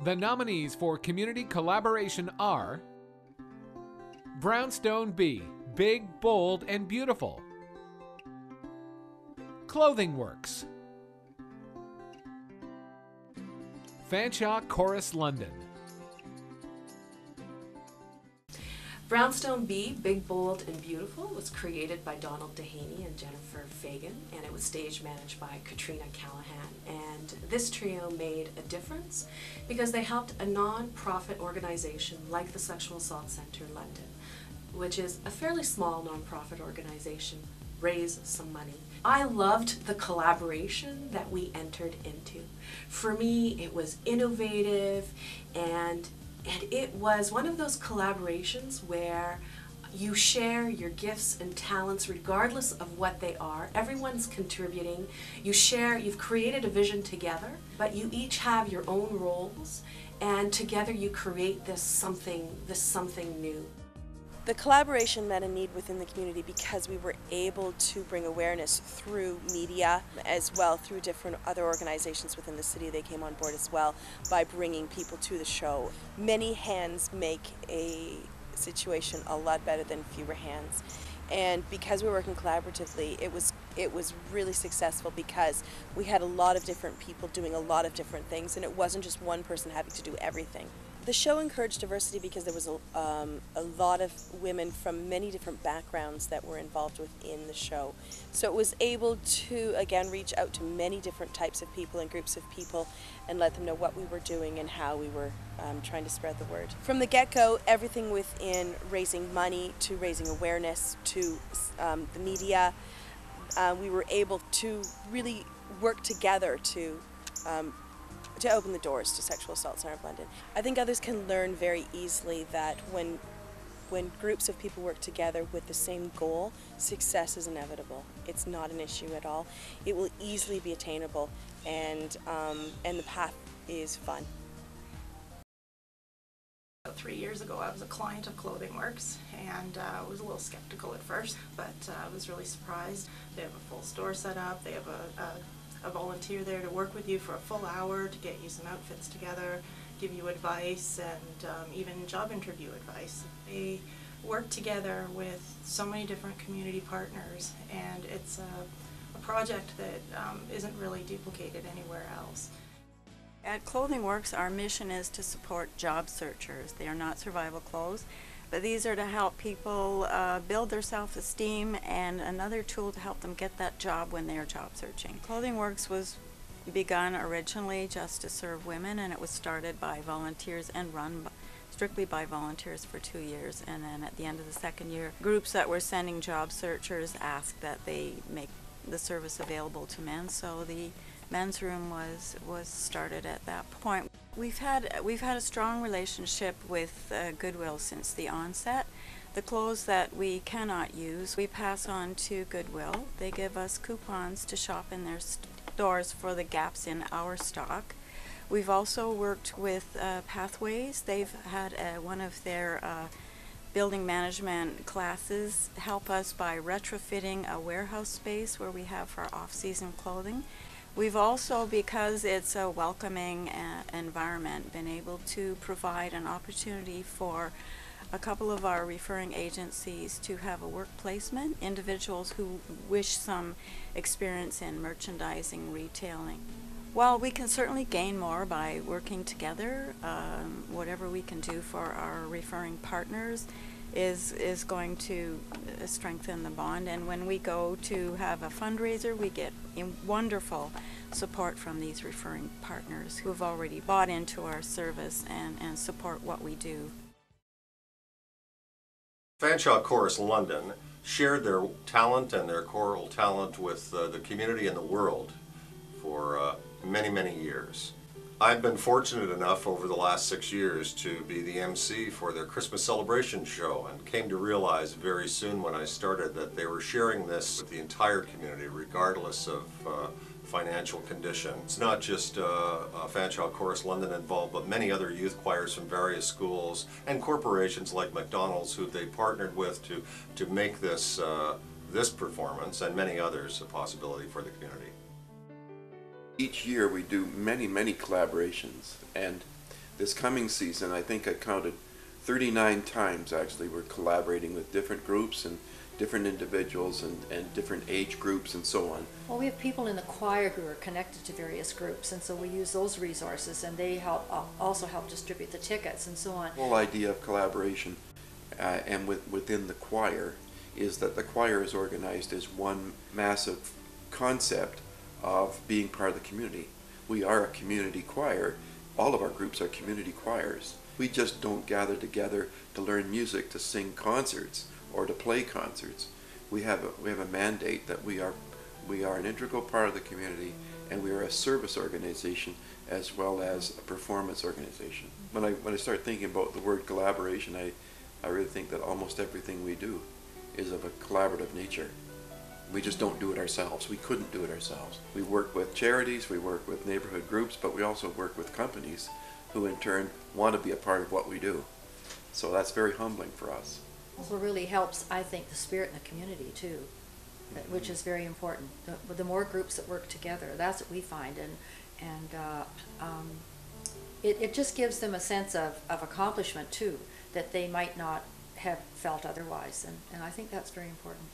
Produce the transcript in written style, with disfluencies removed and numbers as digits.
The nominees for Community Collaboration are Brownstone B, Big, Bold, and Beautiful. Clothing Works. Fanshawe Chorus London. Brownstone B, Big, Bold, and Beautiful was created by Donald Dehaney and Jennifer Fagan, and it was stage managed by Katrina Callahan. And this trio made a difference because they helped a non-profit organization like the Sexual Assault Centre London, which is a fairly small non-profit organization, raise some money. I loved the collaboration that we entered into. For me, it was innovative, and it was one of those collaborations where you share your gifts and talents regardless of what they are. Everyone's contributing. You've created a vision together, but you each have your own roles, and together you create this something new. The collaboration met a need within the community because we were able to bring awareness through media as well, through different other organizations within the city. They came on board as well by bringing people to the show. Many hands make a situation a lot better than fewer hands. And because we were working collaboratively, it was really successful because we had a lot of different people doing a lot of different things, and it wasn't just one person having to do everything. The show encouraged diversity because there was a lot of women from many different backgrounds that were involved within the show. So it was able to, again, reach out to many different types of people and groups of people and let them know what we were doing and how we were trying to spread the word. From the get-go, everything within raising money to raising awareness to the media, we were able to really work together to open the doors to Sexual Assault Centre of London. I think others can learn very easily that when groups of people work together with the same goal, success is inevitable. It's not an issue at all. It will easily be attainable, and the path is fun. 3 years ago, I was a client of Clothing Works, and I was a little skeptical at first, but I was really surprised. They have a full store set up. They have a volunteer there to work with you for a full hour to get you some outfits together, give you advice, and even job interview advice. They work together with so many different community partners, and it's a project that isn't really duplicated anywhere else. At Clothing Works, our mission is to support job searchers. They are not survival clothes, but these are to help people build their self-esteem and another tool to help them get that job when they are job searching. Clothing Works was begun originally just to serve women, and it was started by volunteers and run strictly by volunteers for 2 years. And then at the end of the second year, groups that were sending job searchers asked that they make the service available to men, so the men's room was started at that point. We've had a strong relationship with Goodwill since the onset. The clothes that we cannot use, we pass on to Goodwill. They give us coupons to shop in their stores for the gaps in our stock. We've also worked with Pathways. They've had one of their building management classes help us by retrofitting a warehouse space where we have our off-season clothing. We've also, because it's a welcoming environment, been able to provide an opportunity for a couple of our referring agencies to have a work placement, individuals who wish some experience in merchandising, retailing. Well, we can certainly gain more by working together. Whatever we can do for our referring partners is going to strengthen the bond, and when we go to have a fundraiser, we get wonderful support from these referring partners who have already bought into our service and support what we do. Fanshawe Chorus London shared their talent and their choral talent with the community and the world for many years. I've been fortunate enough over the last 6 years to be the MC for their Christmas celebration show, and came to realize very soon when I started that they were sharing this with the entire community regardless of financial condition. It's not just Fanshawe Chorus London involved, but many other youth choirs from various schools and corporations like McDonald's who they partnered with to make this performance and many others a possibility for the community. Each year we do many collaborations, and this coming season, I think I counted 39 times actually we're collaborating with different groups and different individuals and different age groups and so on. Well, we have people in the choir who are connected to various groups, and so we use those resources, and they also help distribute the tickets and so on. The whole idea of collaboration and within the choir is that the choir is organized as one massive concept of being part of the community. We are a community choir. All of our groups are community choirs. We just don't gather together to learn music, to sing concerts, or to play concerts. We have a mandate that we are an integral part of the community, and we are a service organization as well as a performance organization. When I start thinking about the word collaboration, I really think that almost everything we do is of a collaborative nature. We just don't do it ourselves. We couldn't do it ourselves. We work with charities, we work with neighborhood groups, but we also work with companies who in turn want to be a part of what we do. So that's very humbling for us. Also really helps, I think, the spirit in the community too, which is very important. The more groups that work together, that's what we find, and it just gives them a sense of accomplishment too, that they might not have felt otherwise, and I think that's very important.